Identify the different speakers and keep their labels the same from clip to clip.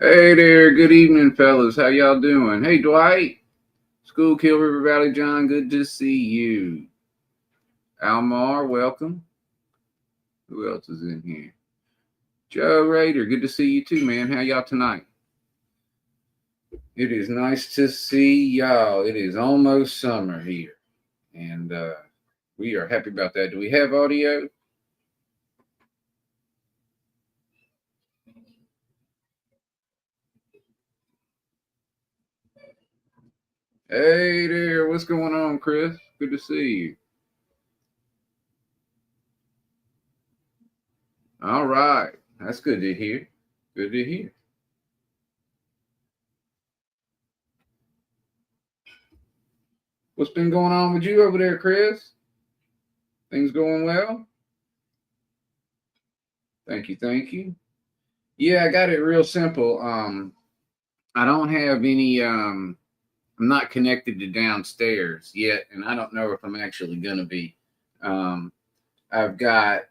Speaker 1: Hey there, good evening, fellas. How y'all doing? Hey, Dwight, School Kill River Valley John, good to see you. Almar, welcome. Who else is in here? Joe Rader, good to see you too, man. How y'all tonight? It is nice to see y'all. It is almost summer here, and we are happy about that. Do we have audio? Hey there, what's going on, Chris? Good to see you. All right, that's good to hear. Good to hear. What's been going on with you over there, Chris? Things going well? Thank you, thank you. Yeah, I got it real simple. I don't have any. I'm not connected to downstairs yet, and I don't know if I'm actually gonna be. Um, I've got.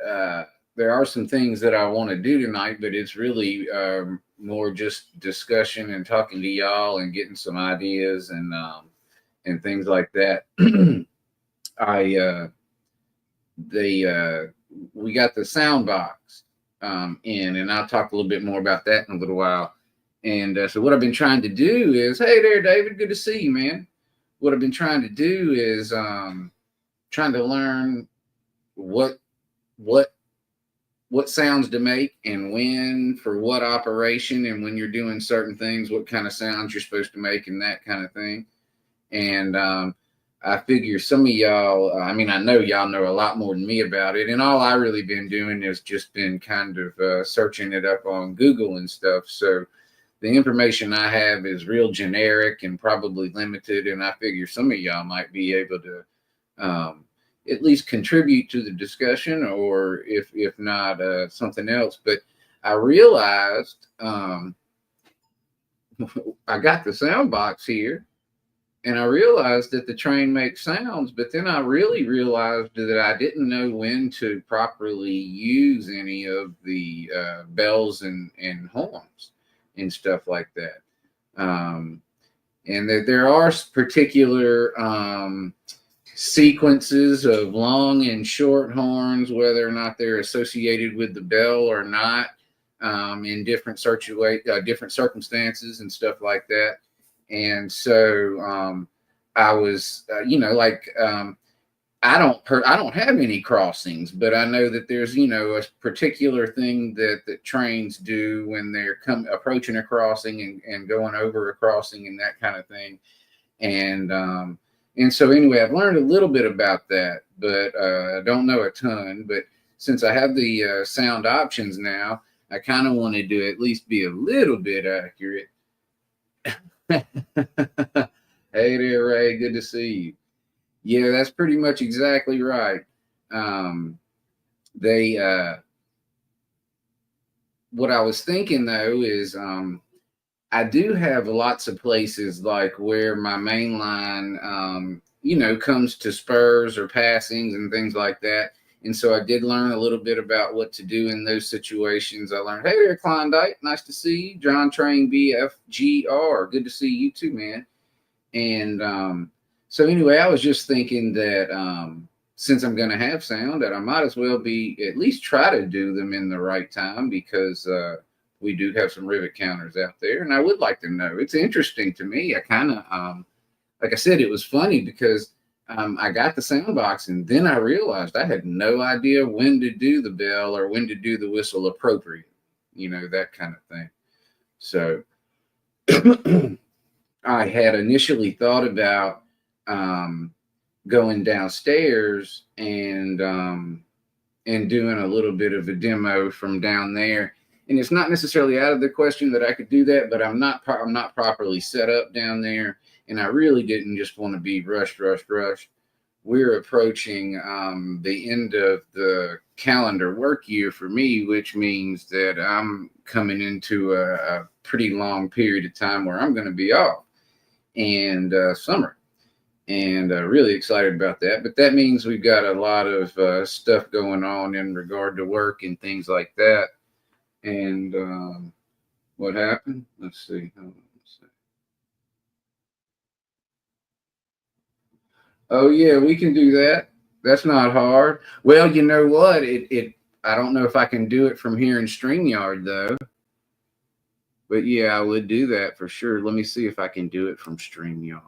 Speaker 1: There are some things that I want to do tonight, but it's really more just discussion and talking to y'all and getting some ideas and things like that. I they We got the sound box in, and I'll talk a little bit more about that in a little while. And so, what I've been trying to do is, hey there, David, good to see you, man. What I've been trying to do is trying to learn what what what sounds to make and when for what operation, and when you're doing certain things, what kind of sounds you're supposed to make and that kind of thing. And I figure some of y'all, I mean, I know y'all know a lot more than me about it. And all I really been doing is just been kind of searching it up on Google and stuff. So the information I have is real generic and probably limited. And I figure some of y'all might be able to at least contribute to the discussion, or if not something else. But I realized I got the sound box here, and I realized that the train makes sounds, but then I really realized that I didn't know when to properly use any of the bells and horns and stuff like that. Um, and that there are particular sequences of long and short horns, whether or not they're associated with the bell or not, in different circumstances and stuff like that. And so I was, I don't have any crossings, but I know that there's a particular thing that trains do when they're approaching a crossing and going over a crossing and that kind of thing. And so anyway, I've learned a little bit about that, but I don't know a ton. But since I have the sound options now, I kind of wanted to at least be a little bit accurate. Hey there, Ray. Good to see you. Yeah, that's pretty much exactly right. Um, they What I was thinking though is I do have lots of places like where my main line, comes to spurs or passings and things like that. And so I did learn a little bit about what to do in those situations. I learned, hey there, Klondike, nice to see you. John Train BFGR, good to see you too, man. And so anyway, I was just thinking that since I'm going to have sound, that I might as well be at least try to do them in the right time, because we do have some rivet counters out there, and I would like to know. It's interesting to me. I kind of, like I said, it was funny because I got the sound box, and then I realized I had no idea when to do the bell or when to do the whistle appropriate, that kind of thing. So I had initially thought about going downstairs and doing a little bit of a demo from down there. And it's not necessarily out of the question that I could do that, but I'm not properly set up down there, and I really didn't just want to be rushed. We're approaching the end of the calendar work year for me, which means that I'm coming into a pretty long period of time where I'm going to be off, and summer, and really excited about that. But that means we've got a lot of stuff going on in regard to work and things like that. And What happened? Let's see. Hold on, let's see. Oh yeah, we can do that. That's not hard. Well, you know what? I don't know if I can do it from here in StreamYard though. But yeah, I would do that for sure. Let me see if I can do it from StreamYard.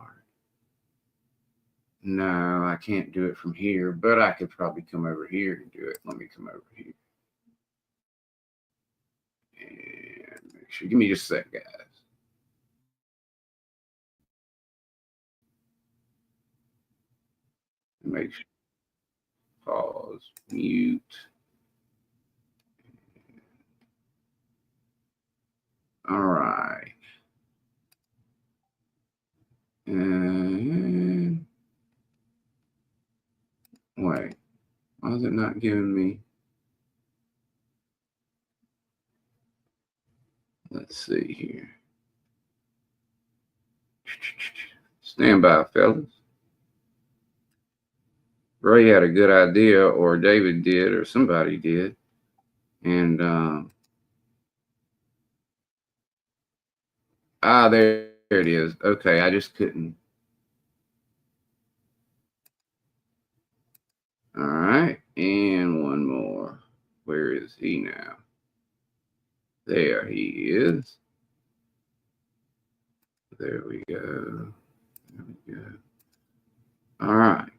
Speaker 1: No, I can't do it from here, but I could probably come over here and do it. Let me come over here and make sure. Give me just a sec, guys. Make sure. Pause. Mute. All right. And wait, why is it not giving me? Let's see here. Stand by, fellas. Ray had a good idea, or David did, or somebody did. And there it is. Okay, I just couldn't. All right, and one more. Where is he now? There he is. There we go. There we go. All right.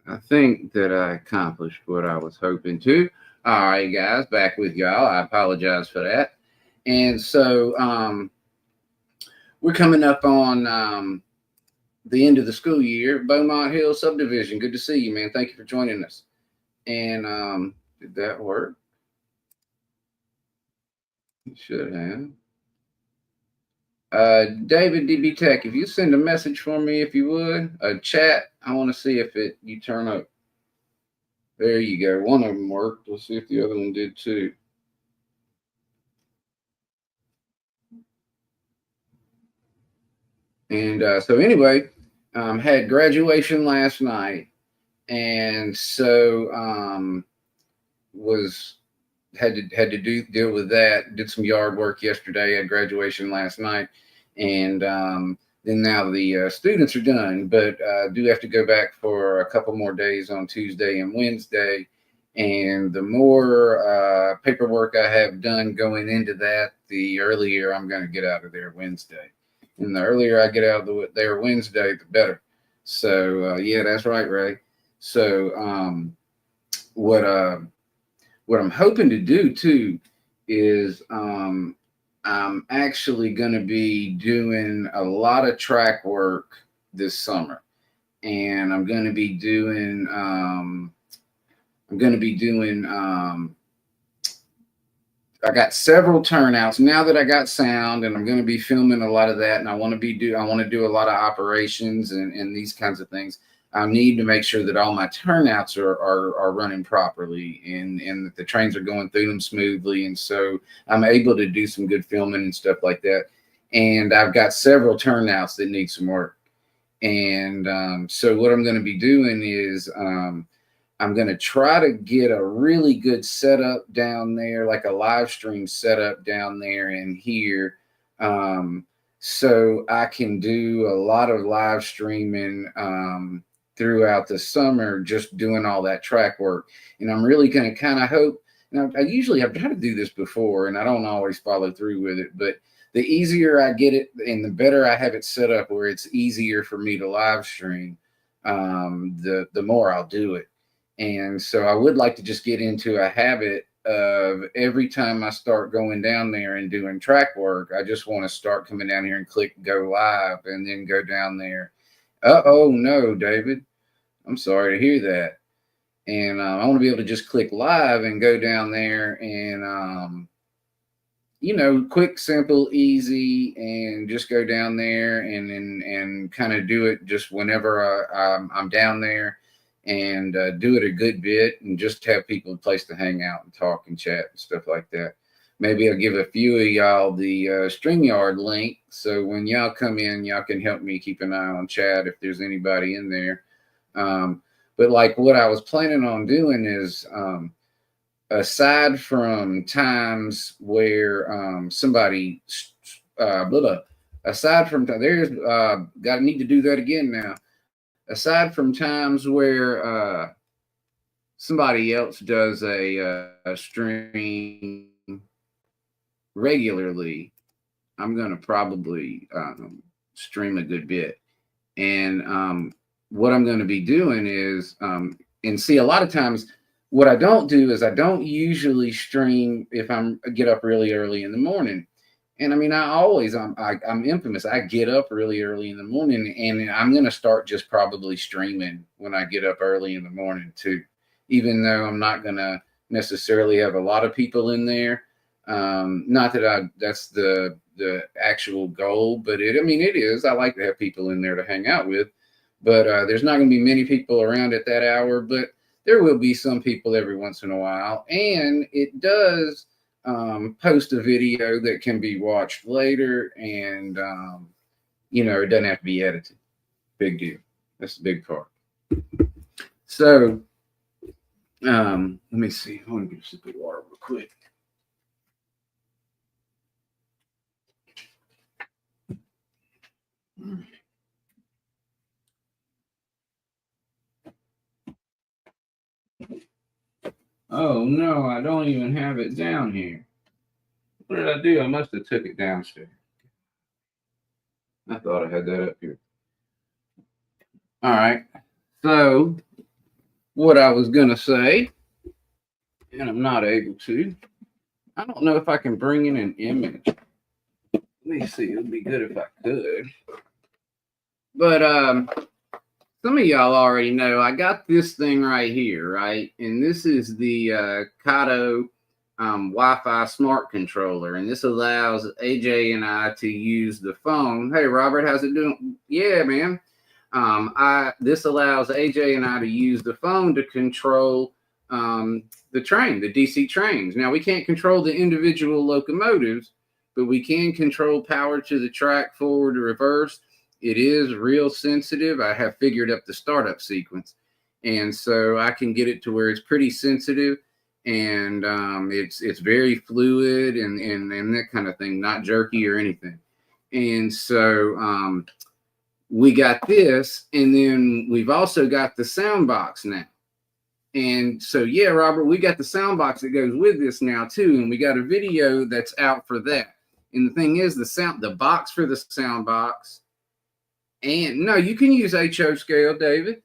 Speaker 1: I think that I accomplished what I was hoping to. All right, guys, back with y'all. I apologize for that. And so we're coming up on the end of the school year. Beaumont Hill Subdivision. Good to see you, man. Thank you for joining us. And did that work? It should have. David DB Tech, if you send a message for me, if you would, a chat, I want to see if you turn up. There you go. One of them worked. Let's see if the other one did too. And so anyway, had graduation last night, and so was had to deal with that. Did some yard work yesterday. Had graduation last night, and then now the students are done, but do have to go back for a couple more days on Tuesday and Wednesday. And the more paperwork I have done going into that, the earlier I'm going to get out of there Wednesday. And the earlier I get out of there Wednesday, the better. So yeah, that's right, Ray. So what I'm hoping to do too is I'm actually going to be doing a lot of track work this summer, and I'm going to be doing I got several turnouts now that I got sound, and I'm going to be filming a lot of that. And I want to do a lot of operations and these kinds of things. I need to make sure that all my turnouts are running properly and that the trains are going through them smoothly. And so I'm able to do some good filming and stuff like that. And I've got several turnouts that need some work. And so what I'm going to be doing is I'm going to try to get a really good setup down there, like a live stream setup down there and here. So I can do a lot of live streaming throughout the summer, just doing all that track work. And I'm really going to kind of hope, I've tried to do this before and I don't always follow through with it, but the easier I get it and the better I have it set up where it's easier for me to live stream, the more I'll do it. And so I would like to just get into a habit of every time I start going down there and doing track work, I just want to start coming down here and click go live and then go down there. Oh no, David, I'm sorry to hear that. And I want to be able to just click live and go down there and, quick, simple, easy, and just go down there and kind of do it just whenever I'm down there. And do it a good bit and just have people a place to hang out and talk and chat and stuff like that. Maybe I'll give a few of y'all the StreamYard link. So when y'all come in, y'all can help me keep an eye on chat if there's anybody in there. But like what I was planning on doing is aside from times where somebody aside from there's gotta need to do that again now. Aside from times where somebody else does a stream regularly, I'm gonna probably stream a good bit. And what I'm going to be doing is, and see, a lot of times, what I don't do is I don't usually stream if I'm get up really early in the morning. And I mean, I'm infamous. I get up really early in the morning, and I'm going to start just probably streaming when I get up early in the morning too, even though I'm not going to necessarily have a lot of people in there. Not that that's the actual goal, but I mean, it is. I like to have people in there to hang out with, but there's not going to be many people around at that hour, but there will be some people every once in a while. And it does post a video that can be watched later, and it doesn't have to be edited. Big deal. That's the big part. So let me see. I want to get a sip of water real quick. Oh no, I don't even have it down here. What did I do? I must have took it downstairs. I thought I had that up here. All right. So what I was gonna say, and I'm not able to. I don't know if I can bring in an image. Let me see. It would be good if I could. But some of y'all already know I got this thing right here, right? And this is the Kato Wi-Fi smart controller, and this allows AJ and I to use the phone. Hey, Robert, how's it doing? Yeah, man. This allows AJ and I to use the phone to control the train, the DC trains. Now, we can't control the individual locomotives, but we can control power to the track, forward or reverse. It is real sensitive. I have figured up the startup sequence, and so I can get it to where it's pretty sensitive, and it's very fluid and that kind of thing, not jerky or anything. And so we got this, and then we've also got the sound box now. And so, yeah, Robert, we got the sound box that goes with this now too, and we got a video that's out for that. And the thing is, the box for the sound box. And no, you can use HO scale, David.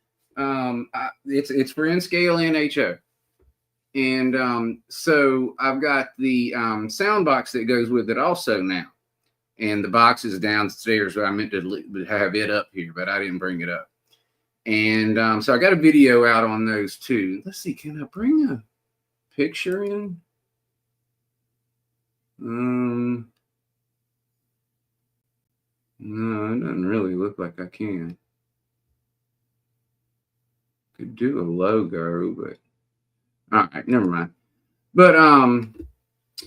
Speaker 1: It's for N scale and HO. And so I've got the sound box that goes with it also now. And the box is downstairs. I meant to have it up here, but I didn't bring it up. And so I got a video out on those too. Let's see, can I bring a picture in? No, it doesn't really look like I can. Could do a logo, but all right, never mind. But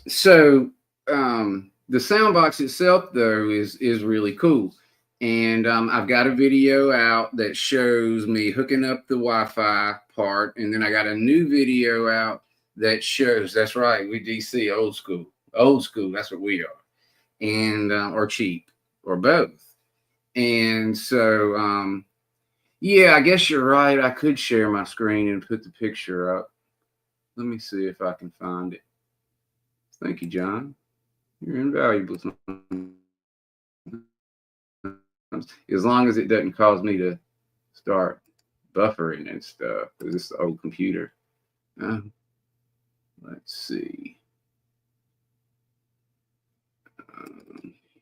Speaker 1: so the sound box itself though is really cool. And I've got a video out that shows me hooking up the Wi-Fi part, and then I got a new video out that shows, that's right, we DC old school, that's what we are, and or cheap, or both. And so yeah, I guess you're right. I could share my screen and put the picture up. Let me see if I can find it. Thank you, John. You're invaluable. As long as it doesn't cause me to start buffering and stuff, because this is an old computer. Let's see.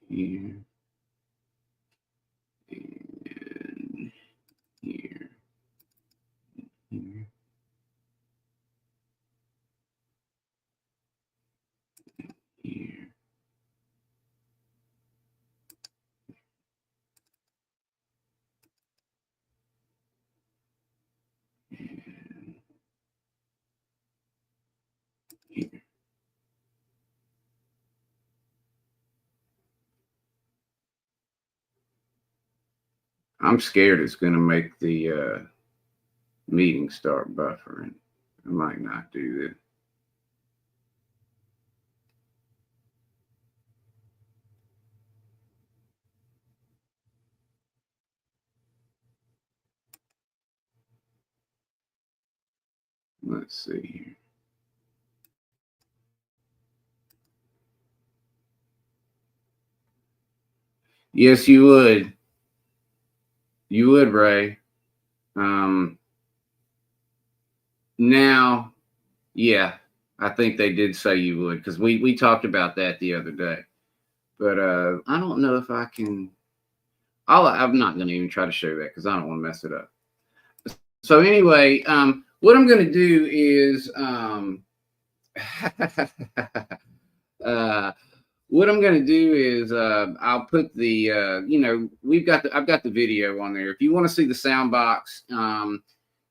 Speaker 1: Here. And here. Here. Here. And here. I'm scared it's going to make the meeting start buffering. I might not do that. Let's see here. Yes, you would. You would, Ray. Um, now, yeah, I think they did say you would because we talked about that the other day. But I don't know if I can. I'm not going to even try to show that because I don't want to mess it up. So anyway, what I'm going to do is uh, what I'm going to do is I'll put the I've got the video on there. If you want to see the sound box,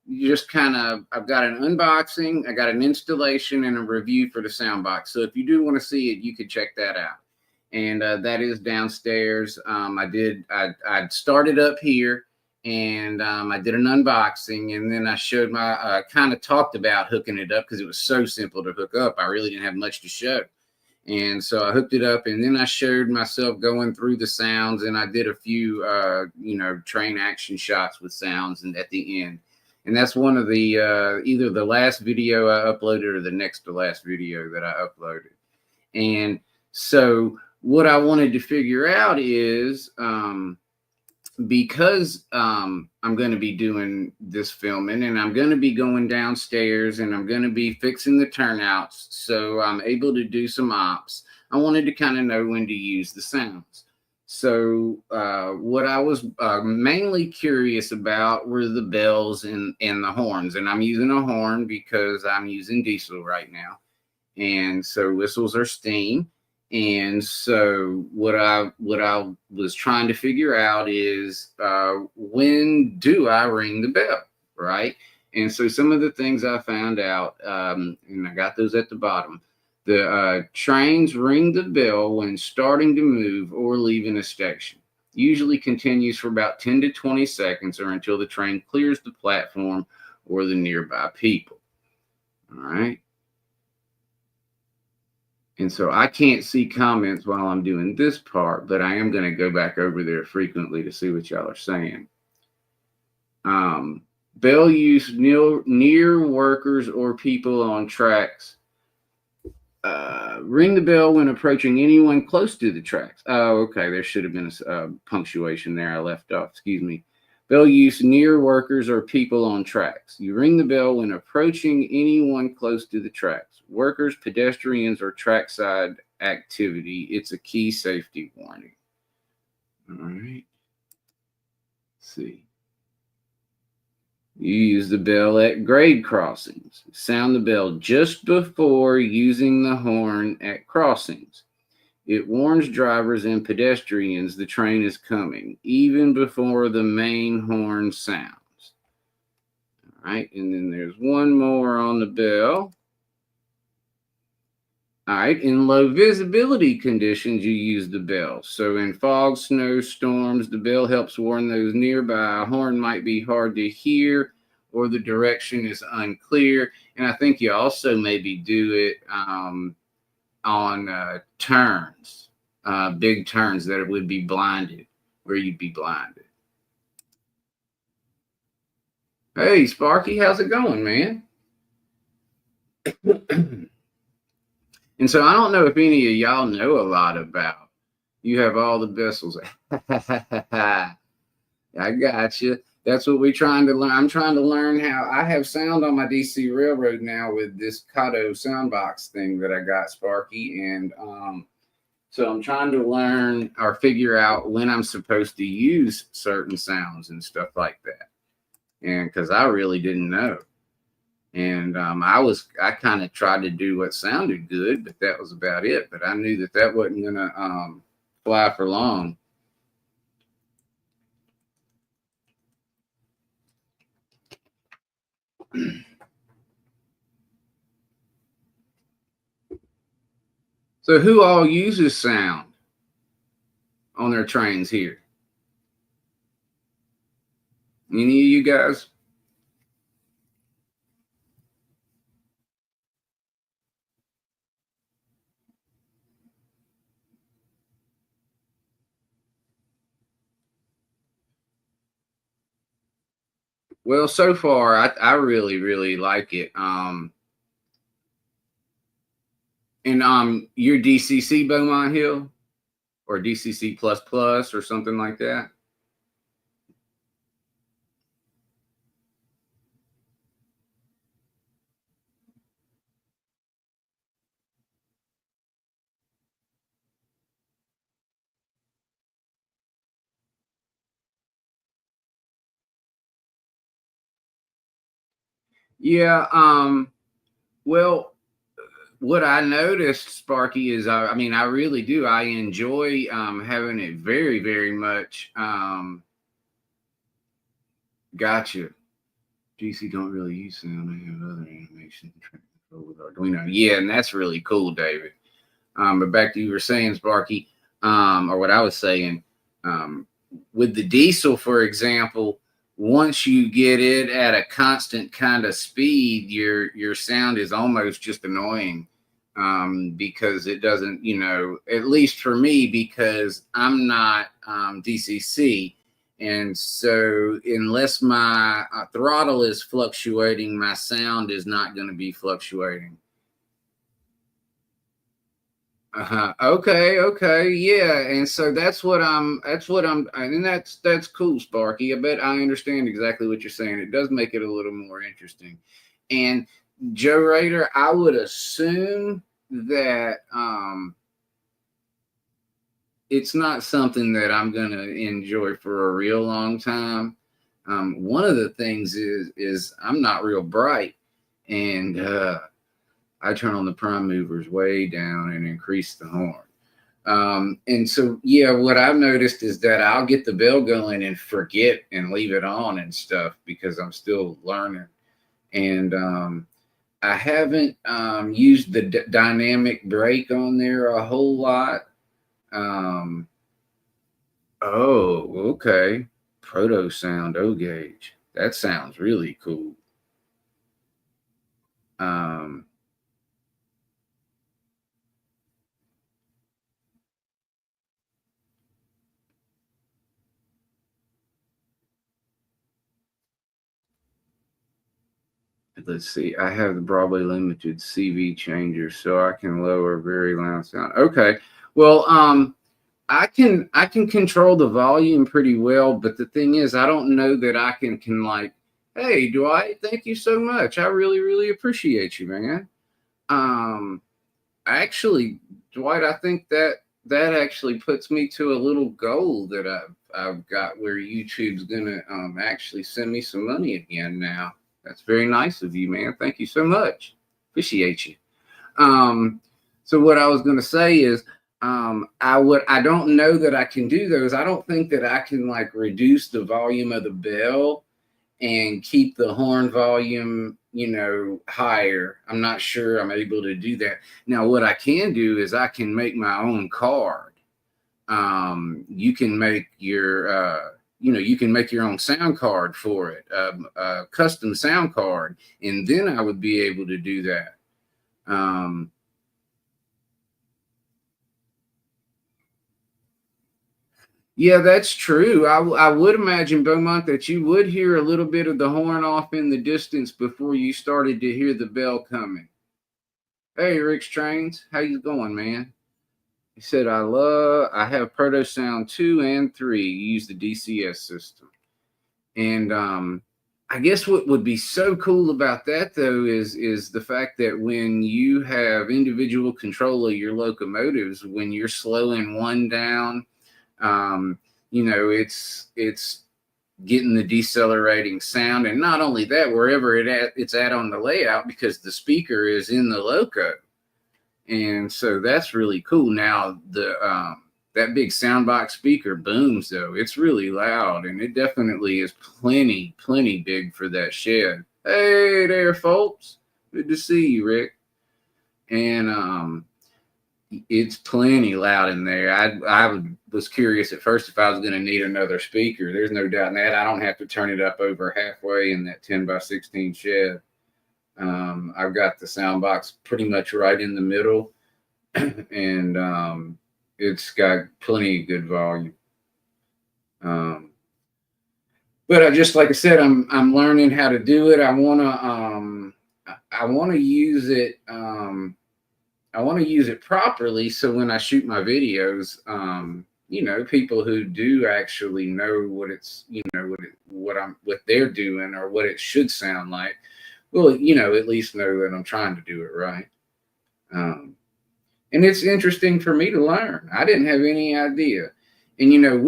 Speaker 1: you just kind of I've got an unboxing, I got an installation, and a review for the sound box. So if you do want to see it, you could check that out. And that is downstairs. I started up here, and I did an unboxing, and then I showed my kind of talked about hooking it up because it was so simple to hook up. I really didn't have much to show. And so I hooked it up, and then I showed myself going through the sounds, and I did a few, train action shots with sounds, and at the end, and that's one of the either the last video I uploaded or the next to last video that I uploaded. And so what I wanted to figure out is because I'm going to be doing this filming and I'm going to be going downstairs and I'm going to be fixing the turnouts so I'm able to do some ops. I wanted to kind of know when to use the sounds. So what I was mainly curious about were the bells and the horns. And I'm using a horn because I'm using diesel right now. And so whistles are steam. And so what I was trying to figure out is when do I ring the bell, right? And so some of the things I found out, and I got those at the bottom. The trains ring the bell when starting to move or leaving a station. Usually continues for about 10 to 20 seconds or until the train clears the platform or the nearby people. All right. And so I can't see comments while I'm doing this part, but I am going to go back over there frequently to see what y'all are saying. Bell use near workers or people on tracks. Ring the bell when approaching anyone close to the tracks. Oh, okay. There should have been a punctuation there. I left off. Excuse me. Bell use near workers or people on tracks. You ring the bell when approaching anyone close to the tracks. Workers, pedestrians, or trackside activity. It's a key safety warning. All right. Let's see. You use the bell at grade crossings. Sound the bell just before using the horn at crossings. It warns drivers and pedestrians the train is coming, even before the main horn sounds. All right, and then there's one more on the bell. All right, in low visibility conditions, you use the bell. So in fog, snow, storms, the bell helps warn those nearby. A horn might be hard to hear or the direction is unclear. And I think you also maybe do it on turns, big turns that it would be blinded, where you'd be blinded. Hey, Sparky, how's it going, man? And so I don't know if any of y'all know a lot about. You have all the vessels. I got you. That's what we're trying to learn. I'm trying to learn how I have sound on my DC Railroad now with this Kato soundbox thing that I got, Sparky. And so I'm trying to learn or figure out when I'm supposed to use certain sounds and stuff like that. And because I really didn't know. And I kind of tried to do what sounded good, but that was about it. But I knew that wasn't going to fly for long. So who all uses sound on their trains here? Any of you guys? Well, so far, I really, really like it. And you're DCC Beaumont Hill or DCC plus plus or something like that. Yeah. Well, what I noticed, Sparky, is I mean, I really do. I enjoy having it very, very much. Gotcha. GC don't really use sound. They have other animation control with Arduino. Yeah, and that's really cool, David. But back to you were saying, Sparky, or what I was saying, um, with the diesel, for example, once you get it at a constant kind of speed, your sound is almost just annoying, because it doesn't, at least for me, because I'm not DCC. And so, unless my throttle is fluctuating, my sound is not going to be fluctuating. Uh-huh. Okay, okay. Yeah. And so and that's cool, Sparky. I bet I understand exactly what you're saying. It does make it a little more interesting. And Joe Rader, I would assume that it's not something that I'm gonna enjoy for a real long time. One of the things is I'm not real bright, and I turn on the prime movers way down and increase the horn. And so, yeah, what I've noticed is that I'll get the bell going and forget and leave it on and stuff because I'm still learning. And I haven't used the dynamic brake on there a whole lot. Um, oh, okay. Proto sound O gauge. That sounds really cool. Um, let's see. I have the Broadway Limited CV changer, so I can lower very loud sound. Okay. Well, I can control the volume pretty well, but the thing is, I don't know that I can like, hey, Dwight, thank you so much. I really, really appreciate you, man. Um, actually, Dwight, I think that actually puts me to a little goal that I've got where YouTube's gonna actually send me some money again now. That's very nice of you, man. Thank you so much. Appreciate you. Um, so what I was going to say is, I don't know that I can do those. I don't think that I can like reduce the volume of the bell and keep the horn volume, higher. I'm not sure I'm able to do that. Now, what I can do is I can make my own card. You can make you can make your own sound card for it, a custom sound card, and then I would be able to do that. Um, Yeah, that's true. I would imagine, Beaumont, that you would hear a little bit of the horn off in the distance before you started to hear the bell coming. Hey, Rick's Trains, how you going, man? He said, I have Proto Sound 2 and 3, use the DCS system. And I guess what would be so cool about that, though, is the fact that when you have individual control of your locomotives, when you're slowing one down, um, it's getting the decelerating sound, and not only that, wherever it's at on the layout, because the speaker is in the loco, and so that's really cool. Now the that big soundbox speaker booms, though. It's really loud, and it definitely is plenty big for that shed. Hey there, folks. Good to see you, Rick. And it's plenty loud in there. I was curious at first if I was going to need another speaker. There's no doubt in that. I don't have to turn it up over halfway in that 10 by 16 shed. I've got the sound box pretty much right in the middle, and it's got plenty of good volume. Um, But I just, like I said, I'm learning how to do it. I want to use it. I want to use it properly, so when I shoot my videos, people who do actually know what it's, what they're doing or what it should sound like, will, at least know that I'm trying to do it right. Um, and it's interesting for me to learn. I didn't have any idea. And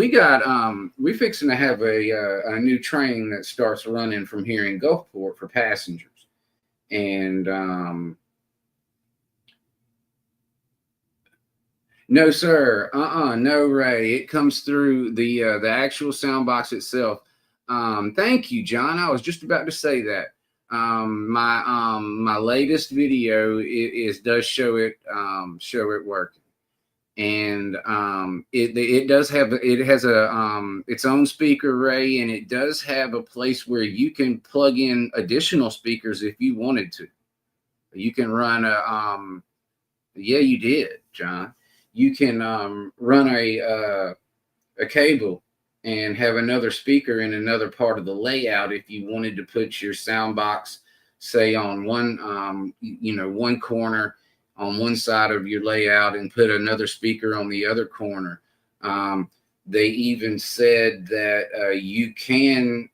Speaker 1: we fixing to have a new train that starts running from here in Gulfport for passengers, and no, sir. No, Ray. It comes through the actual sound box itself. Thank you, John. I was just about to say that. My latest video does show it working, and it does have, it has a its own speaker array, and it does have a place where you can plug in additional speakers if you wanted to. You can run a yeah, you did, John. You can run a cable and have another speaker in another part of the layout if you wanted to put your sound box, say, on one corner on one side of your layout, and put another speaker on the other corner. They even said that you can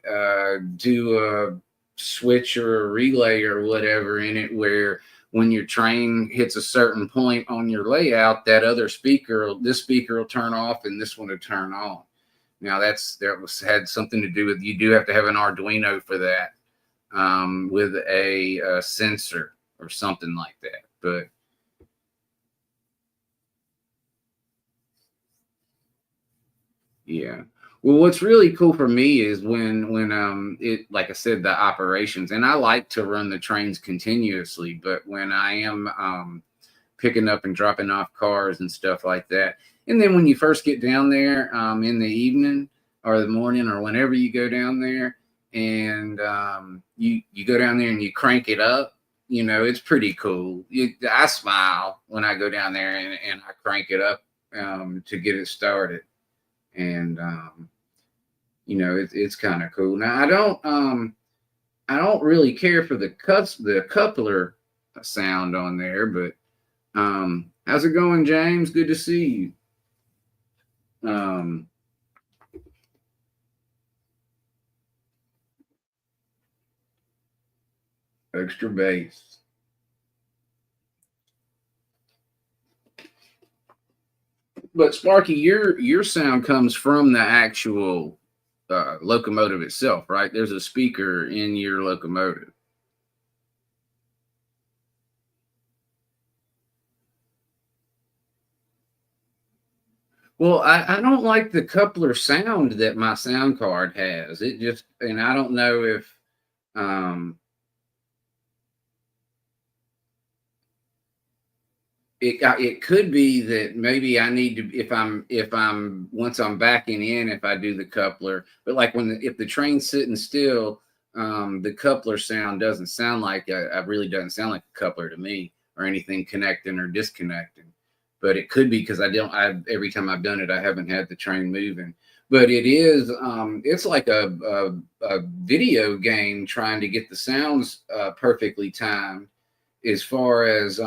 Speaker 1: do a switch or a relay or whatever in it, where when your train hits a certain point on your layout, this speaker will turn off and this one will turn on. Now had something to do with, you do have to have an Arduino for that, with a sensor or something like that. But yeah. Well, what's really cool for me is when it, like I said, the operations, and I like to run the trains continuously, but when I am picking up and dropping off cars and stuff like that, and then when you first get down there in the evening or the morning or whenever you go down there, and you go down there and you crank it up, it's pretty cool. I smile when I go down there and I crank it up to get it started. And it's kind of cool. Now I don't really care for the coupler sound on there, but how's it going, James? Good to see you. Extra bass. But Sparky, your sound comes from the actual locomotive itself, right? There's a speaker in your locomotive. Well, I don't like the coupler sound that my sound card has. It just, and I don't know if it could be that maybe I need to, if I'm once I'm backing in, if I do the coupler, but like if the train's sitting still, the coupler sound doesn't sound like it really doesn't sound like a coupler to me, or anything connecting or disconnecting. But it could be because every time I've done it, I haven't had the train moving. But it's like a video game trying to get the sounds perfectly timed, as far as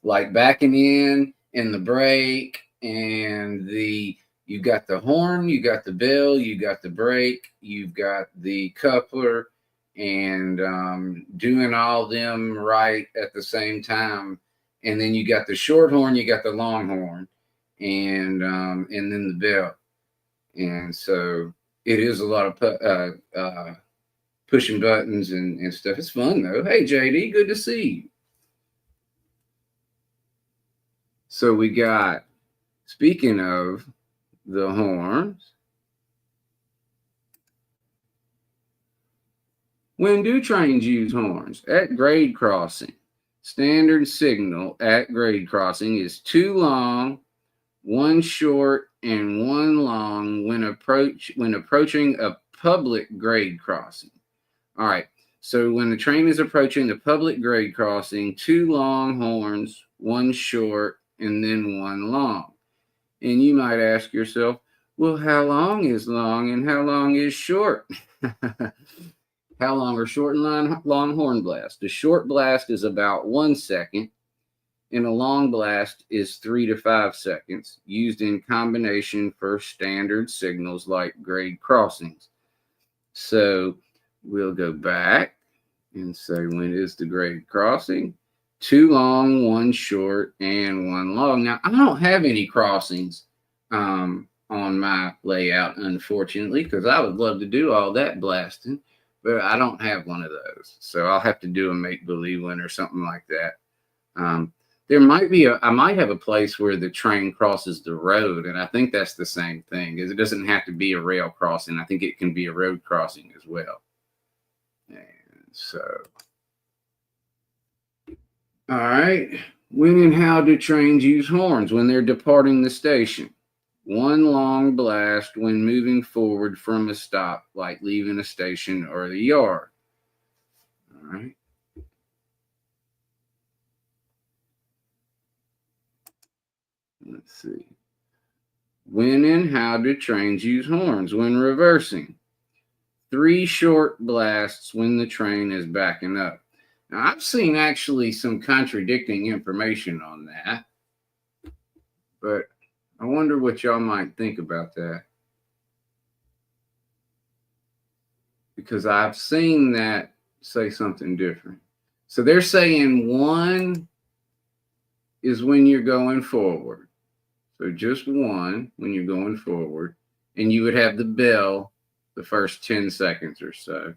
Speaker 1: like backing in and the brake, and you got the horn, you got the bell, you got the brake, you've got the coupler, and doing all them right at the same time. And then you got the short horn, you got the long horn, and then the bell. And so it is a lot of pushing buttons and stuff. It's fun though. Hey JD, good to see you. So we got, speaking of the horns, when do trains use horns? At grade crossing. Standard signal at grade crossing is 2 long, 1 short, and 1 long when approaching a public grade crossing. All right. So when the train is approaching the public grade crossing, 2 long horns, 1 short, and then 1 long. And you might ask yourself, Well, how long is long and how long is short? How long are short and long horn blasts? A short blast is about 1 second, and a long blast is 3 to 5 seconds, used in combination for standard signals like grade crossings. So we'll go back and say, when is the grade crossing? 2 long, 1 short, and 1 long. Now, I don't have any crossings on my layout, unfortunately, because I would love to do all that blasting, but I don't have one of those. So I'll have to do a make-believe one or something like that. There might be I might have a place where the train crosses the road, and I think that's the same thing. It doesn't have to be a rail crossing. I think it can be a road crossing as well. And so, all right. When and how do trains use horns when they're departing the station? 1 long blast when moving forward from a stop, like leaving a station or the yard. All right. Let's see. When and how do trains use horns when reversing? 3 short blasts when the train is backing up. Now, I've seen actually some contradicting information on that, but I wonder what y'all might think about that. Because I've seen that say something different. So they're saying 1 is when you're going forward. So just 1 when you're going forward. And you would have the bell the first 10 seconds or so.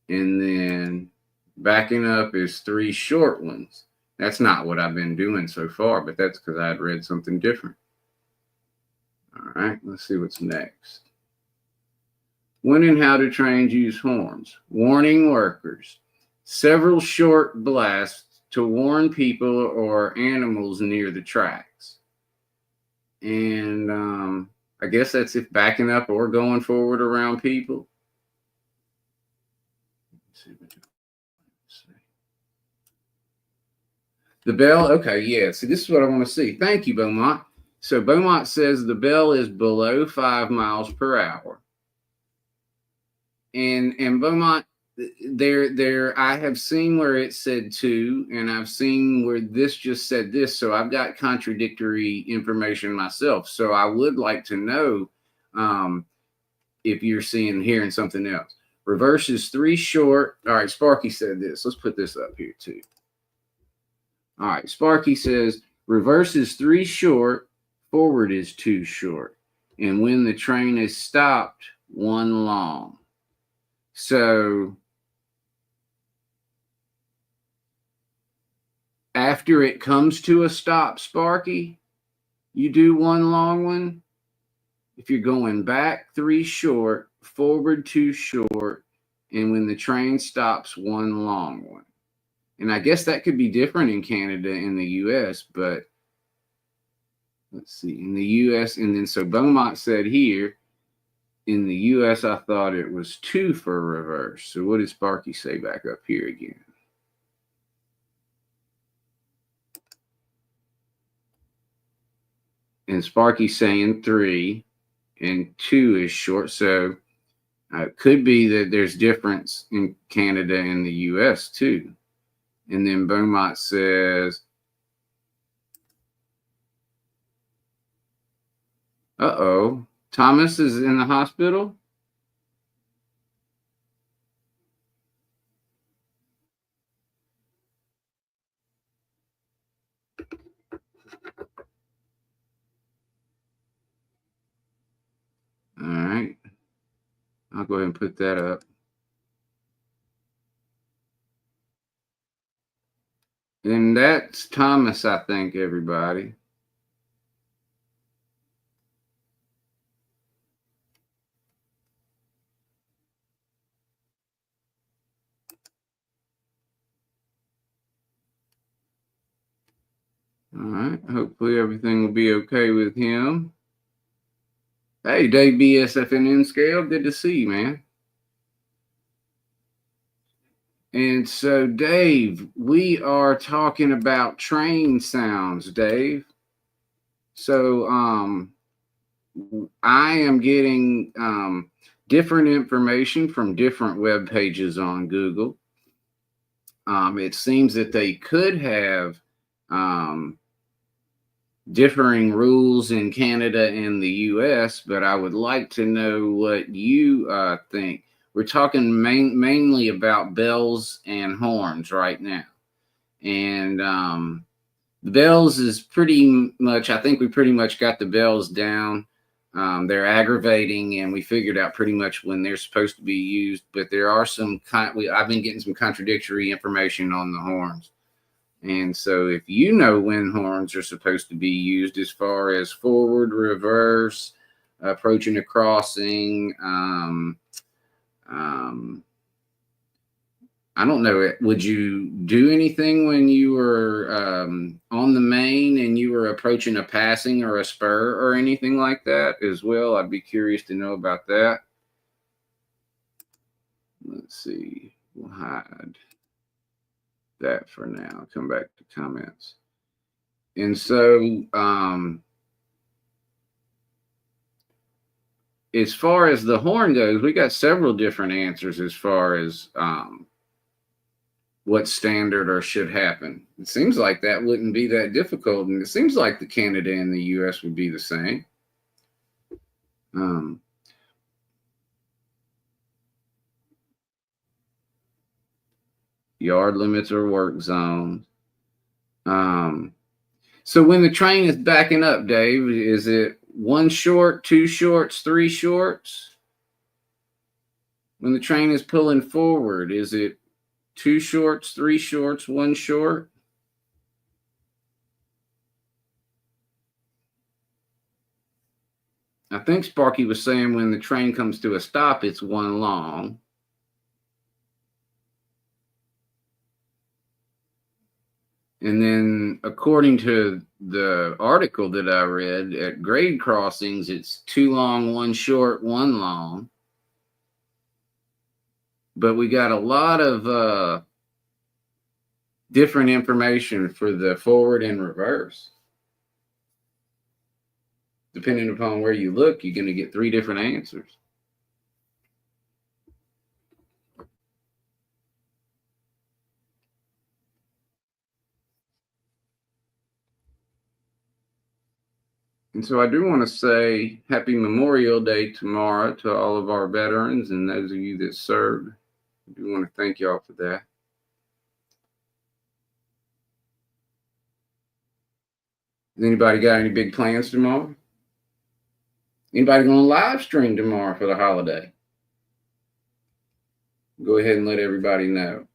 Speaker 1: And then backing up is 3 short ones. That's not what I've been doing so far, but that's because I had read something different. All right, let's see what's next. When and how do trains use horns? Warning workers. Several short blasts to warn people or animals near the tracks. And I guess that's if backing up or going forward around people. Let's see. The bell, okay, yeah. See, this is what I want to see. Thank you, Beaumont. So Beaumont says the bell is below 5 miles per hour. And Beaumont, there I have seen where it said 2, and I've seen where this just said this. So I've got contradictory information myself. So I would like to know if you're hearing something else. Reverse is 3 short. All right, Sparky said this. Let's put this up here too. All right, Sparky says reverse is 3 short, forward is 2 short. And when the train is stopped, 1 long. So after it comes to a stop, Sparky, you do 1 long one. If you're going back, 3 short, forward 2 short, and when the train stops, 1 long one. And I guess that could be different in Canada and the US, but let's see, in the US, and then so Beaumont said here, in the US, I thought it was 2 for reverse. So what did Sparky say back up here again? And Sparky's saying 3, and 2 is short. So it could be that there's difference in Canada and the US too. And then Beaumont says, uh-oh, Thomas is in the hospital? All right. I'll go ahead and put that up. And that's Thomas, I think, everybody. All right. Hopefully everything will be okay with him. Hey, Dave BSFNN Scale. Good to see you, man. And so, Dave, we are talking about train sounds, Dave. So, I am getting different information from different web pages on Google. It seems that they could have um, differing rules in Canada and the US, but I would like to know what you think. We're talking mainly about bells and horns right now. And the bells is pretty much, I think we pretty much got the bells down. They're aggravating, and we figured out pretty much when they're supposed to be used. But there are I've been getting some contradictory information on the horns. And so, if you know when horns are supposed to be used, as far as forward, reverse, approaching a crossing, um, I don't know. Would you do anything when you were on the main and you were approaching a passing or a spur or anything like that as well? I'd be curious to know about that. Let's see. We'll hide that for now. Come back to comments. And so, as far as the horn goes, we got several different answers as far as what standard or should happen. It seems like that wouldn't be that difficult, and it seems like the Canada and the U.S. would be the same. Yard limits or work zones. So when the train is backing up, Dave, is it one short, two shorts, three shorts? When the train is pulling forward, is it two shorts, three shorts, one short? I think Sparky was saying when the train comes to a stop, it's one long. And then, according to the article that I read, at grade crossings, it's two long, one short, one long. But we got a lot of different information for the forward and reverse. Depending upon where you look, you're going to get three different answers. And so I do want to say happy Memorial Day tomorrow to all of our veterans and those of you that served. I do want to thank y'all for that. Has anybody got any big plans tomorrow? Anybody going to live stream tomorrow for the holiday? Go ahead and let everybody know.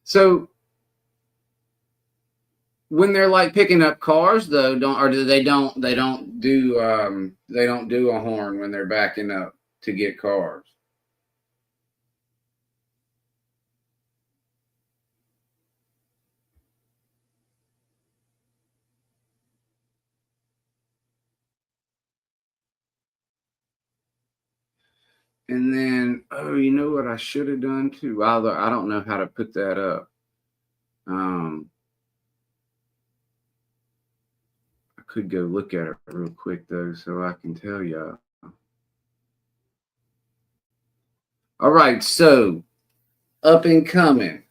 Speaker 1: So when they're like picking up cars though, they don't do a horn when they're backing up to get cars. And then, oh, you know what I should have done too? Although I don't know how to put that up. I could go look at it real quick though, so I can tell you. All right, so up and coming,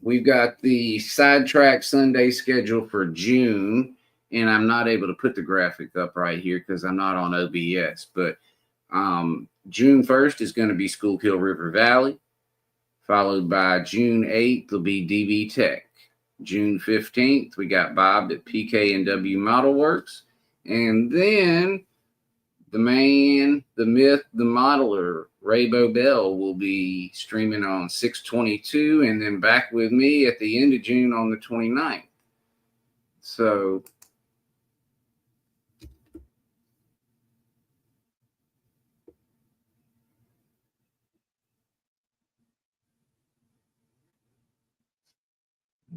Speaker 1: we've got the sidetrack Sunday schedule for June, and I'm not able to put the graphic up right here because I'm not on OBS. But June 1st is going to be Schuylkill River Valley, followed by June 8th will be DB Tech. June 15th, we got Bob at PK and W Model Works. And then the man, the myth, the modeler, Raybo Bell will be streaming on 6/22 and then back with me at the end of June on the 29th. So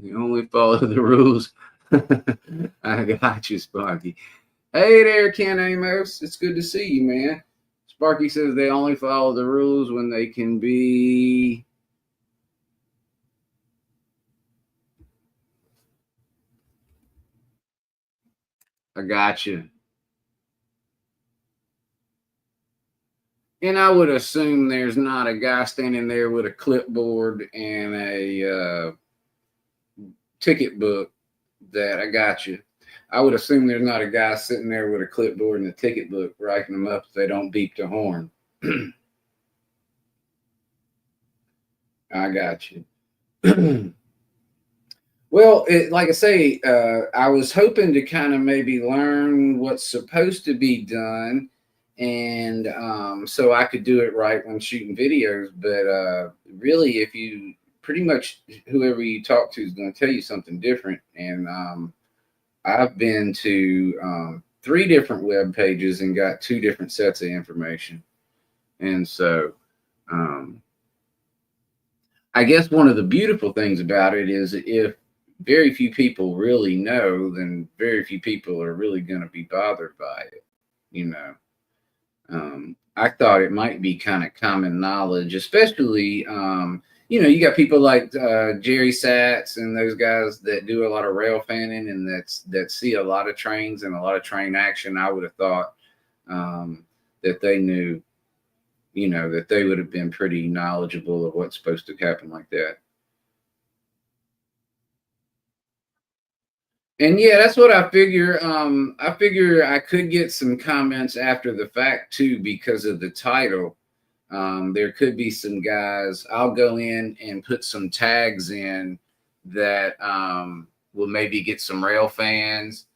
Speaker 1: You only follow the rules. I got you, Sparky. Hey there, Ken Amos. It's good to see you, man. Sparky says they only follow the rules when they can be. I got you. And I would assume there's not a guy standing there with a clipboard and a ticket book. That I got you. I would assume there's not a guy sitting there with a clipboard and a ticket book writing them up if they don't beep the horn. I got you. Well, like I say, I was hoping to kind of maybe learn what's supposed to be done, and so I could do it right when shooting videos. But really, if you pretty much whoever you talk to is going to tell you something different, and I've been to 3 different web pages and got 2 different sets of information, and so. I guess one of the beautiful things about it is if very few people really know, then very few people are really going to be bothered by it. You know, I thought it might be kind of common knowledge, especially, you got people like Jerry Satz and those guys that do a lot of rail fanning and that see a lot of trains and a lot of train action. I would have thought that they knew, that they would have been pretty knowledgeable of what's supposed to happen like that. And yeah, that's what I figure. I figure I could get some comments after the fact too because of the title. There could be some guys. I'll go in and put some tags in that will maybe get some rail fans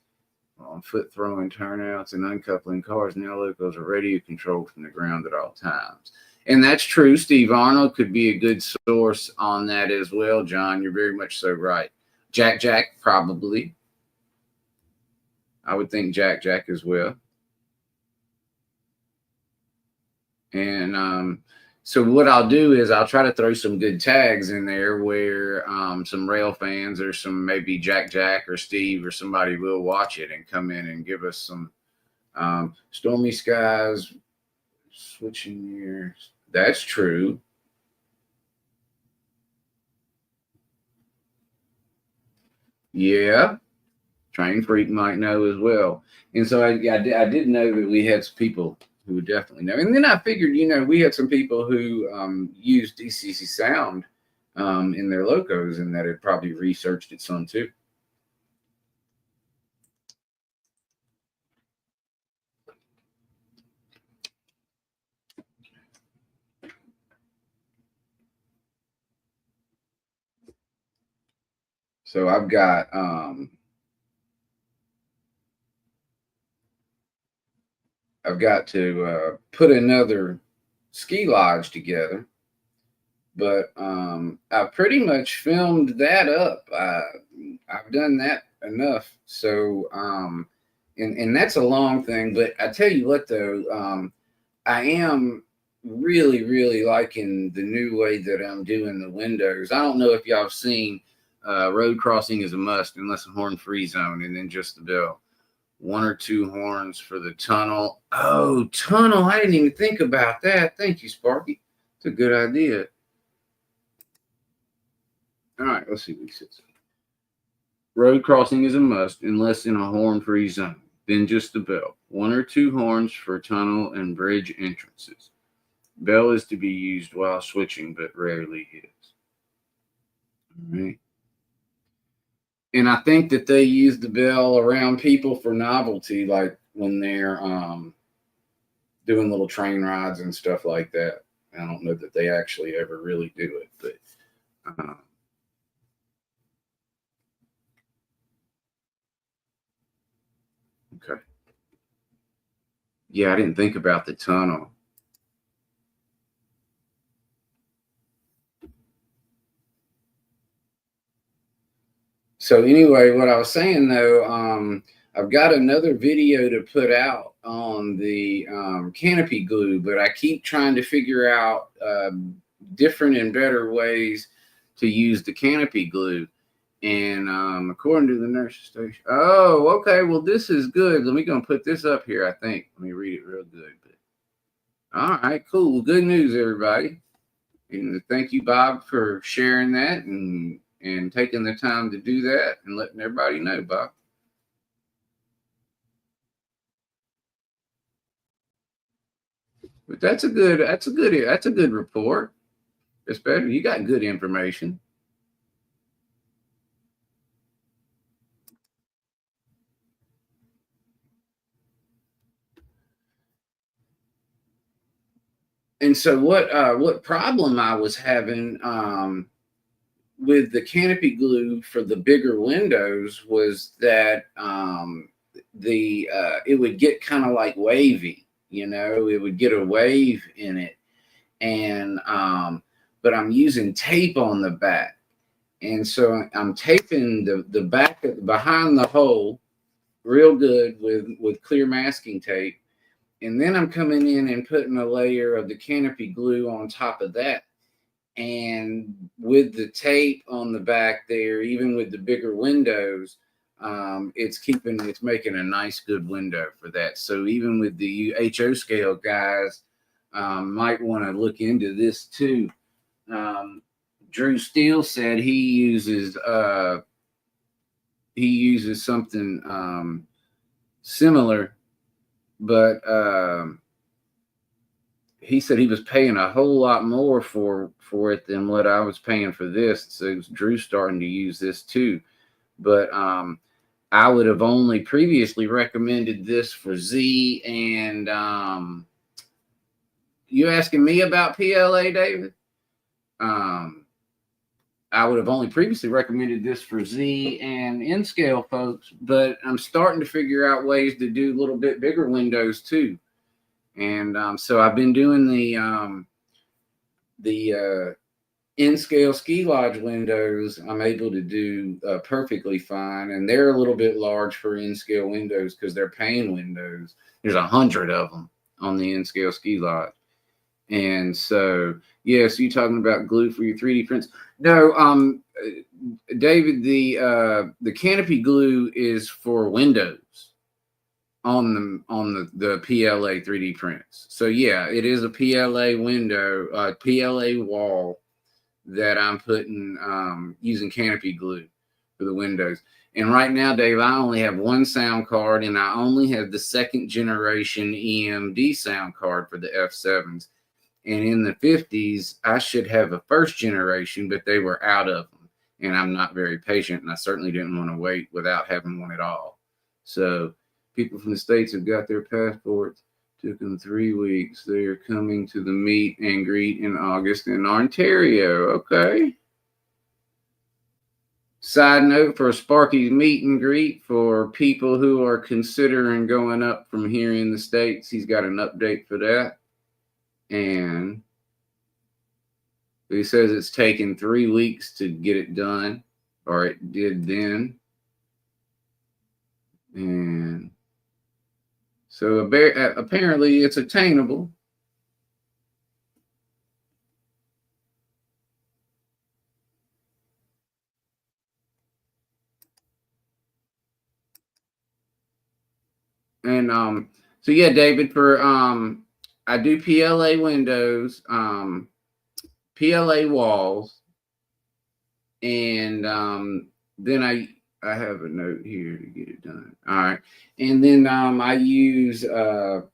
Speaker 1: on foot throwing turnouts and uncoupling cars. Now locals are radio controlled from the ground at all times. And that's true. Steve Arnold could be a good source on that as well, John. You're very much so right. Jack, probably. I would think Jack as well. And so what I'll do is I'll try to throw some good tags in there where some rail fans or some maybe Jack or Steve or somebody will watch it and come in and give us some stormy skies, switching years. That's true. Yeah. Train freak might know as well. And so I did know that we had some people who would definitely know. And then I figured, we had some people who used DCC sound in their locos and that had probably researched it some too. So I've got to put another ski lodge together, but I pretty much filmed that up. I've done that enough. So and that's a long thing, but I tell you what though, I am really, really liking the new way that I'm doing the windows. I don't know if y'all have seen road crossing is a must unless a horn free zone and then just the bell. 1 or 2 horns for the tunnel. Oh, tunnel. I didn't even think about that. Thank you, Sparky. It's a good idea. All right, let's see what he says. Road crossing is a must unless in a horn free zone. Then just the bell. 1 or 2 horns for tunnel and bridge entrances. Bell is to be used while switching, but rarely is. All right. And I think that they use the bell around people for novelty, like when they're doing little train rides and stuff like that. I don't know that they actually ever really do it, but okay. Yeah, I didn't think about the tunnel. So anyway, what I was saying though, I've got another video to put out on the canopy glue, but I keep trying to figure out different and better ways to use the canopy glue. And according to the nurse station, oh, okay. Well, this is good. Let me go and put this up here. I think. Let me read it real good. All right, cool. Good news, everybody. And thank you, Bob, for sharing that and taking the time to do that and letting everybody know, Bob. But that's a good report. Especially you got good information. And so what problem I was having with the canopy glue for the bigger windows was that the it would get kind of like wavy, it would get a wave in it, and but I'm using tape on the back, and so I'm taping the back behind the hole real good with clear masking tape, and then I'm coming in and putting a layer of the canopy glue on top of that. And with the tape on the back there, even with the bigger windows, it's making a nice good window for that. So even with the HO scale guys, might want to look into this too. Drew Steele said he uses something similar, but he said he was paying a whole lot more for it than what I was paying for this. So Drew's starting to use this too. But I would have only previously recommended this for Z. And you asking me about PLA, David? I would have only previously recommended this for Z and N scale folks, but I'm starting to figure out ways to do a little bit bigger windows too. And so I've been doing the N scale ski lodge windows. I'm able to do perfectly fine, and they're a little bit large for N scale windows because they're pane windows. There's 100 of them on the N scale ski lodge. And so, yes, you talking about glue for your 3D prints? No, David, the canopy glue is for windows on the PLA 3D prints. So yeah, it is a PLA window, PLA wall that I'm putting using canopy glue for the windows. And right now, Dave, I only have one sound card, and I only have the second generation EMD sound card for the F7s. And in the 50s, I should have a first generation, but they were out of them. And I'm not very patient, and I certainly didn't want to wait without having one at all. So people from the States have got their passports. Took them 3 weeks. They are coming to the meet and greet in August in Ontario. Okay. Side note for Sparky's meet and greet for people who are considering going up from here in the States, he's got an update for that. And he says it's taken 3 weeks to get it done, or it did then. And so apparently it's attainable. And so yeah, David, for I do PLA windows, PLA walls, and then I have a note here to get it done. All right. And then I use the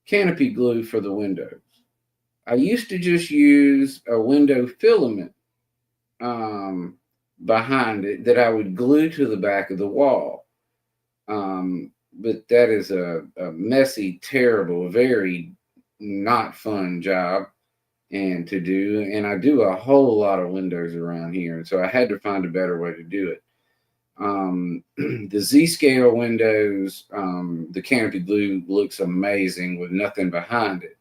Speaker 1: canopy glue for the windows. I used to just use a window filament behind it that I would glue to the back of the wall. But that is a messy, terrible, very not fun job and to do. And I do a whole lot of windows around here. And so I had to find a better way to do it. The Z scale windows, the canopy glue looks amazing with nothing behind it.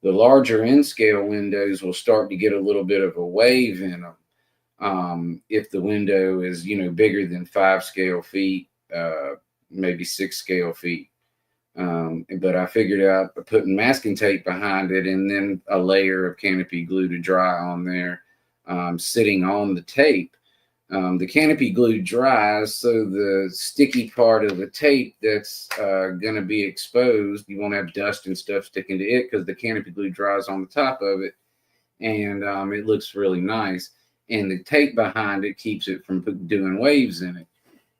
Speaker 1: The larger N scale windows will start to get a little bit of a wave in them. If the window is, bigger than 5 scale feet, maybe 6 scale feet. But I figured out putting masking tape behind it and then a layer of canopy glue to dry on there sitting on the tape. The canopy glue dries, so the sticky part of the tape that's going to be exposed, you won't have dust and stuff sticking to it because the canopy glue dries on the top of it, and it looks really nice. And the tape behind it keeps it from doing waves in it.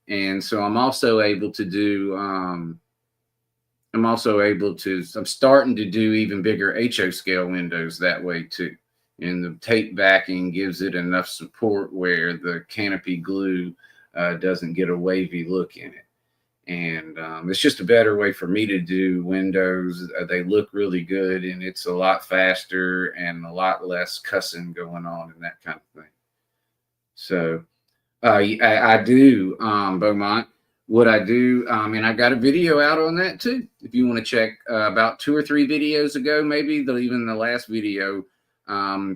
Speaker 1: And so I'm also able to do, I'm starting to do even bigger HO scale windows that way too. And the tape backing gives it enough support where the canopy glue doesn't get a wavy look in it. And it's just a better way for me to do windows. They look really good, and it's a lot faster and a lot less cussing going on and that kind of thing. So I do, Beaumont. What I do, and I got a video out on that too. If you want to check about 2 or 3 videos ago, maybe even the last video, I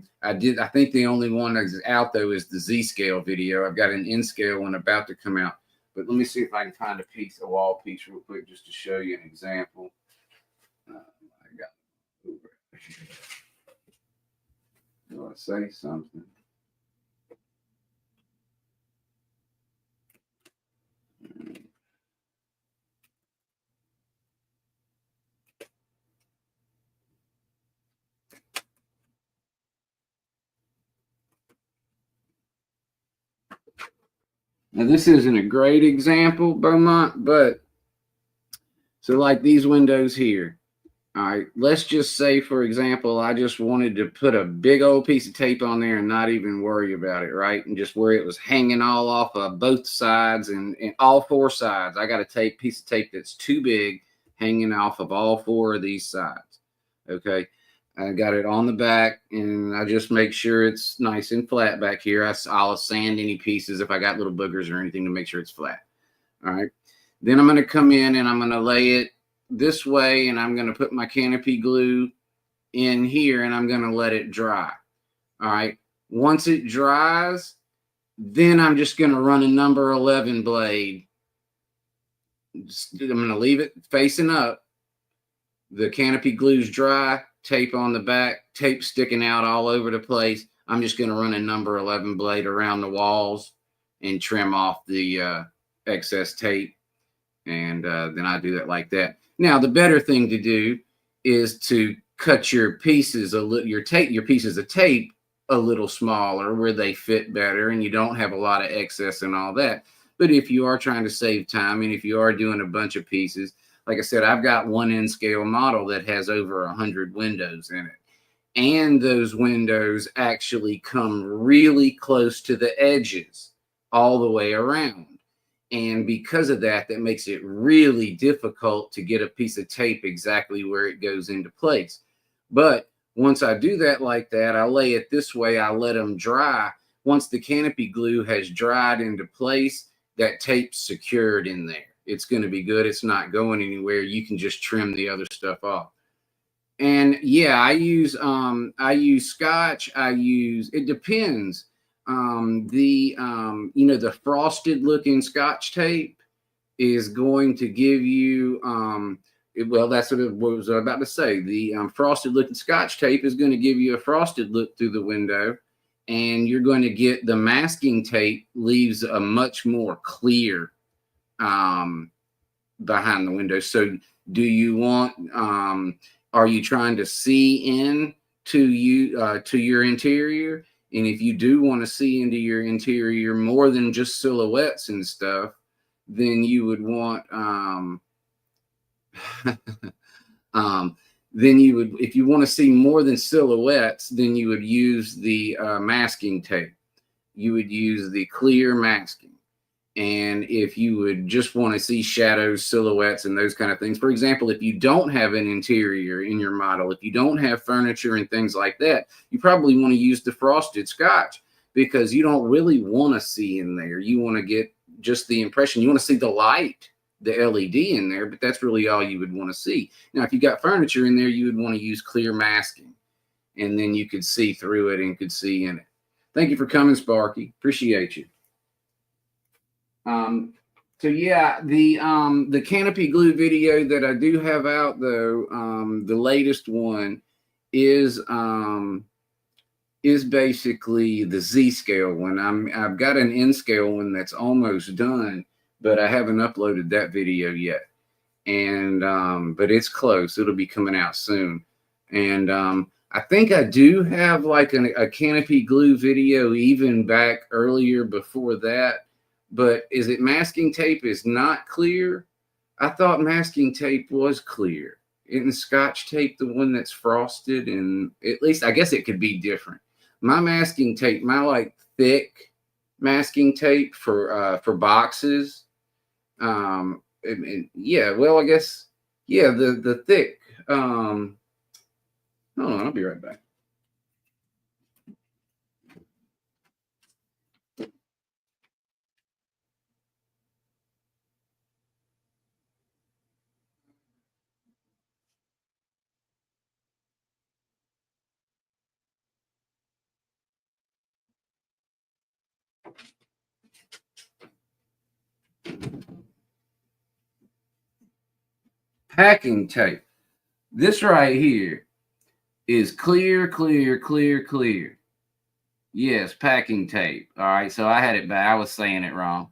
Speaker 1: think the only one that's out though is the Z scale video. I've got an N scale one about to come out, but let me see if I can find a wall piece real quick, just to show you an example. I got, do I say something? Now, this isn't a great example, Beaumont, but so like these windows here. All right, let's just say, for example, I just wanted to put a big old piece of tape on there and not even worry about it, right? And just where it was hanging all off of both sides and all 4 sides. I got a piece of tape that's too big hanging off of all 4 of these sides. Okay. I got it on the back, and I just make sure it's nice and flat back here. I'll sand any pieces if I got little boogers or anything to make sure it's flat. All right. Then I'm going to come in and I'm going to lay it this way, and I'm going to put my canopy glue in here, and I'm going to let it dry. All right. Once it dries, then I'm just going to run a number 11 blade. I'm going to leave it facing up. The canopy glue's dry, tape on the back, tape sticking out all over the place. I'm just going to run a number 11 blade around the walls and trim off the excess tape. And then I do that like that. Now, the better thing to do is to cut your pieces your pieces of tape a little smaller where they fit better and you don't have a lot of excess and all that. But if you are trying to save time, and if you are doing a bunch of pieces, like I said, I've got one N scale model that has over 100 windows in it. And those windows actually come really close to the edges all the way around. And because of that, that makes it really difficult to get a piece of tape exactly where it goes into place. But once I do that like that, I lay it this way, I let them dry. Once the canopy glue has dried into place, that tape's secured in there. It's going to be good. It's not going anywhere. You can just trim the other stuff off. And yeah, I use Scotch. It depends. The frosted looking Scotch tape is going to give you, that's what I was about to say. The frosted looking Scotch tape is going to give you a frosted look through the window, and you're going to get the masking tape leaves a much more clear behind the window. So do you want, are you trying to see in to your interior? And if you do want to see into your interior more than just silhouettes and stuff, then you would want, if you want to see more than silhouettes, then you would use the masking tape. You would use the clear masking. And if you would just want to see shadows, silhouettes, and those kind of things, for example, if you don't have an interior in your model, if you don't have furniture and things like that, you probably want to use the frosted Scotch, because you don't really want to see in there. You want to get just the impression. You want to see the light, the LED in there, but that's really all you would want to see. Now, if you got furniture in there, you would want to use clear masking, and then you could see through it and could see in it. Thank you for coming, Sparky. Appreciate you. So yeah, the canopy glue video that I do have out though, the latest one is is basically the Z scale one. I've got an N scale one that's almost done, but I haven't uploaded that video yet. And but it's close. It'll be coming out soon. And I think I do have like a canopy glue video even back earlier before that. But is it masking tape is not clear? I thought masking tape was clear. Isn't Scotch tape the one that's frosted? And at least I guess it could be different. My masking tape, my like thick masking tape for boxes. Yeah, well, I guess yeah, the thick. Hold on, I'll be right back. Packing tape. This right here is clear, clear, clear, clear. Yes, packing tape. All right, so I had it back. I was saying it wrong.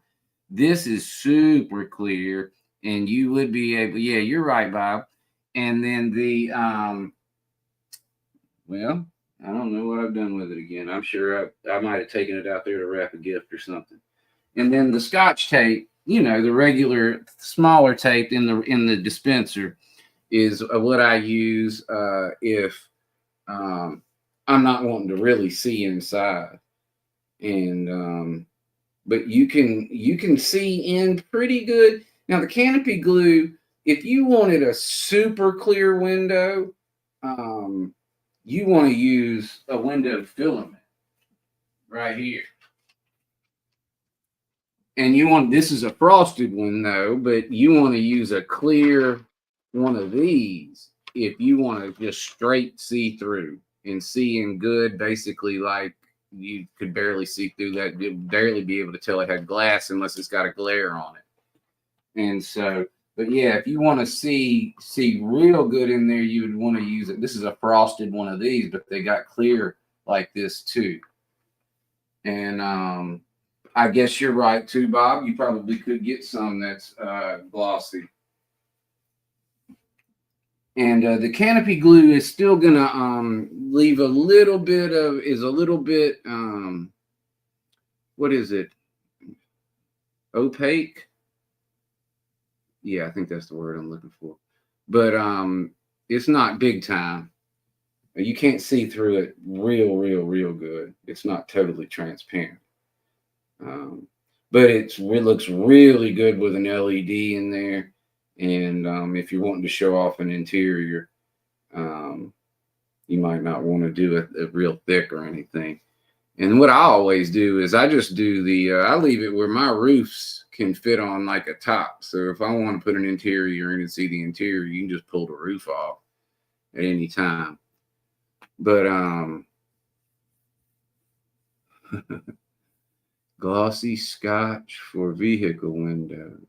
Speaker 1: This is super clear, and you would be able. Yeah, you're right, Bob. And then the well, I don't know what I've done with it again. I'm sure I might have taken it out there to wrap a gift or something. And then the Scotch tape, you know, the regular smaller tape in the dispenser is what I use if I'm not wanting to really see inside. And but you can see in pretty good. Now the canopy glue, if you wanted a super clear window, you want to use a window filament right here. And you want, this is a frosted one though, but you want to use a clear one of these if you want to just straight see through and see in good, basically like you could barely see through that. You'd barely be able to tell it had glass unless it's got a glare on it. And so, but yeah, if you want to see real good in there, you would want to use it. This is a frosted one of these, but they got clear like this too. And I guess you're right too, Bob. You probably could get some that's glossy. And the canopy glue is still gonna leave a little bit of what is it? Opaque. Yeah, I think that's the word I'm looking for. But it's not big time. You can't see through it real good. It's not totally transparent. But it looks really good with an LED in there. And if you're wanting to show off an interior, you might not want to do it real thick or anything. And what I always do is I just do I leave it where my roofs can fit on like a top. So if I want to put an interior in and see the interior, you can just pull the roof off at any time. But glossy Scotch for vehicle windows.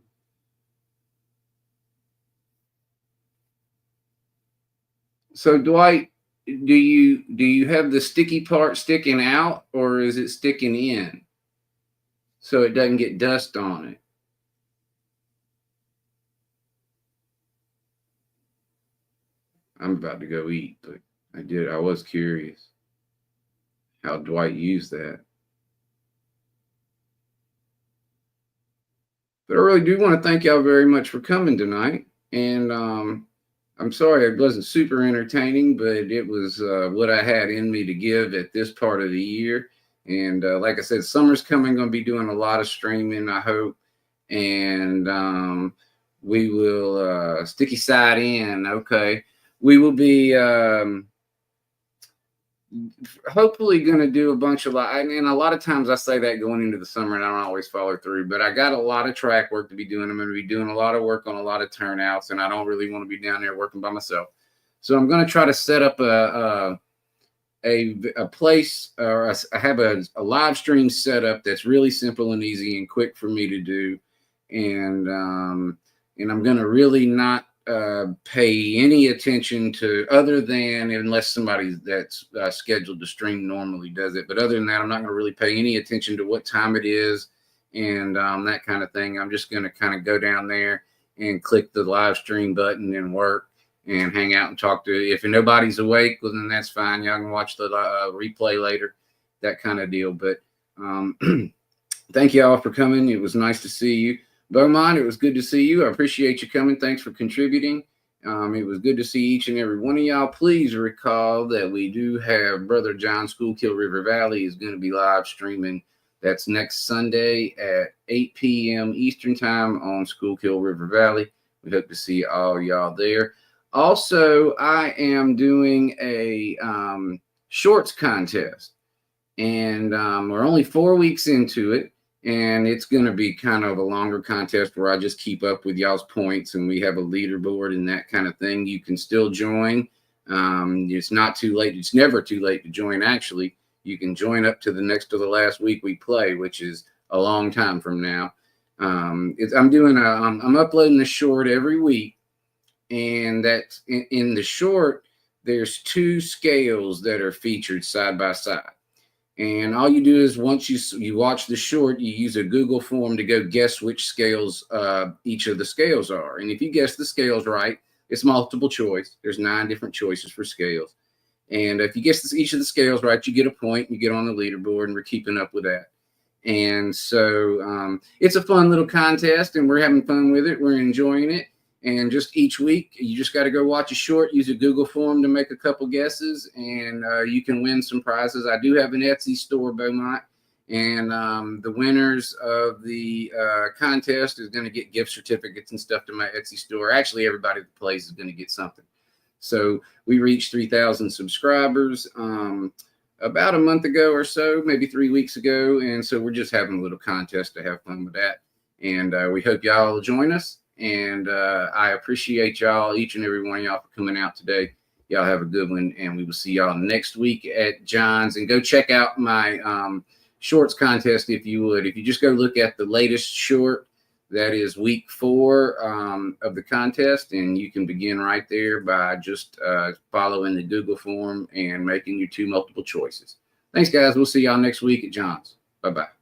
Speaker 1: So Dwight, do you have the sticky part sticking out or is it sticking in so it doesn't get dust on it? I'm about to go eat, but I was curious how Dwight used that. But I really do want to thank y'all very much for coming tonight. And I'm sorry it wasn't super entertaining, but it was what I had in me to give at this part of the year. And like I said, summer's coming, going to be doing a lot of streaming, I hope. And we will, sticky side in, okay. We will be hopefully going to do a bunch of and a lot of times I say that going into the summer and I don't always follow through, but I got a lot of track work to be doing. I'm going to be doing a lot of work on a lot of turnouts and I don't really want to be down there working by myself. So I'm going to try to set up a place, or I have a live stream setup that's really simple and easy and quick for me to do. And I'm going to really not pay any attention to, other than unless somebody that's scheduled to stream normally does it. But other than that, I'm not going to really pay any attention to what time it is and that kind of thing. I'm just going to kind of go down there and click the live stream button and work and hang out and talk to. If nobody's awake, well, then that's fine. Y'all can watch the replay later, that kind of deal. But thank you all for coming. It was nice to see you. Beaumont, it was good to see you. I appreciate you coming. Thanks for contributing. It was good to see each and every one of y'all. Please recall that we do have Brother John Schuylkill River Valley is going to be live streaming. That's next Sunday at 8 p.m. Eastern Time on Schuylkill River Valley. We hope to see all y'all there. Also, I am doing a shorts contest, and we're only 4 weeks into it. And it's going to be kind of a longer contest where I just keep up with y'all's points, and we have a leaderboard and that kind of thing. You can still join. It's not too late. It's never too late to join, actually. You can join up to the next to the last week we play, which is a long time from now. I'm uploading a short every week, and that's in the short, there's 2 scales that are featured side by side. And all you do is once you watch the short, you use a Google form to go guess which scales each of the scales are. And if you guess the scales right, it's multiple choice. There's 9 different choices for scales. And if you guess each of the scales right, you get a point. You get on the leaderboard, and we're keeping up with that. And so it's a fun little contest, and we're having fun with it. We're enjoying it. And just each week, you just got to go watch a short, use a Google form to make a couple guesses, and you can win some prizes. I do have an Etsy store, Beaumont, and the winners of the contest is going to get gift certificates and stuff to my Etsy store. Actually, everybody that plays is going to get something. So we reached 3,000 subscribers about a month ago or so, maybe 3 weeks ago, and so we're just having a little contest to have fun with that. And we hope y'all will join us. And I appreciate y'all, each and every one of y'all, for coming out today. Y'all have a good one, and we will see y'all next week at John's. And go check out my shorts contest if you would. If you just go look at the latest short, that is week 4 of the contest, and you can begin right there by just following the Google form and making your 2 multiple choices. Thanks, guys. We'll see y'all next week at John's. Bye-bye.